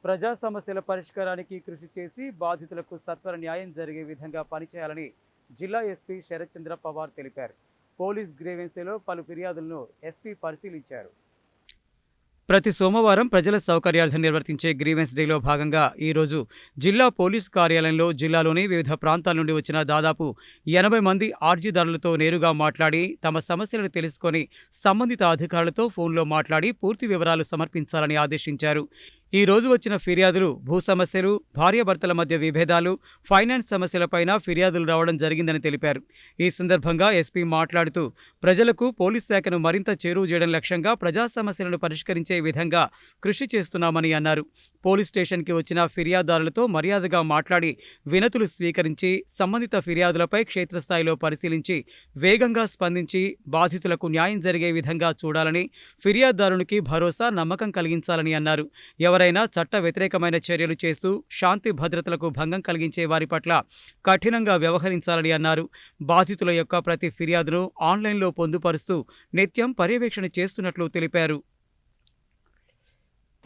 ప్రజా సమస్యల పరిష్కారానికి కృషి చేసి బాధితులకు సత్వర న్యాయం జరిగే విధంగా పనిచేయాలని జిల్లా ఎస్పీ శరత్చంద్ర పవార్ తెలిపారు. పోలీస్ గ్రీవెన్సీలో పలు ఫిర్యాదులను ఎస్పీ పరిశీలించారు. ప్రతి సోమవారం ప్రజల సౌకర్యార్థం నిర్వర్తించే గ్రీవెన్స్ డేలో భాగంగా ఈరోజు జిల్లా పోలీసు కార్యాలయంలో జిల్లాలోని వివిధ ప్రాంతాల నుండి వచ్చిన దాదాపు 80 మంది అర్జీదారులతో నేరుగా మాట్లాడి తమ సమస్యలను తెలుసుకొని సంబంధిత అధికారులతో ఫోన్లో మాట్లాడి పూర్తి వివరాలు సమర్పించాలని ఆదేశించారు. ఈ రోజు వచ్చిన ఫిర్యాదులు భూ సమస్యలు, భార్యాభర్తల మధ్య విభేదాలు, ఫైనాన్స్ సమస్యలపైన ఫిర్యాదులు రావడం జరిగిందని తెలిపారు. ఈ సందర్భంగా ఎస్పీ మాట్లాడుతూ ప్రజలకు పోలీస్ శాఖను మరింత చేరువ చేయడం లక్ష్యంగా ప్రజా సమస్యలను పరిష్కరించే విధంగా కృషి చేస్తున్నామని అన్నారు. పోలీస్ స్టేషన్కి వచ్చిన ఫిర్యాదుదారులతో మర్యాదగా మాట్లాడి వినతులు స్వీకరించి సంబంధిత ఫిర్యాదులపై క్షేత్రస్థాయిలో పరిశీలించి వేగంగా స్పందించి బాధితులకు న్యాయం జరిగే విధంగా చూడాలని, ఫిర్యాదుదారునికి భరోసా, నమ్మకం కలిగించాలని అన్నారు. ఎవరైనా చట్ట వ్యతిరేకమైన చర్యలు చేస్తూ శాంతి భద్రతలకు భంగం కలిగించే వారి పట్ల కఠినంగా వ్యవహరించాలని అన్నారు. బాధితుల యొక్క ప్రతి ఫిర్యాదును ఆన్లైన్లో పొందుపరుస్తూ నిత్యం పర్యవేక్షణ చేస్తున్నట్లు తెలిపారు.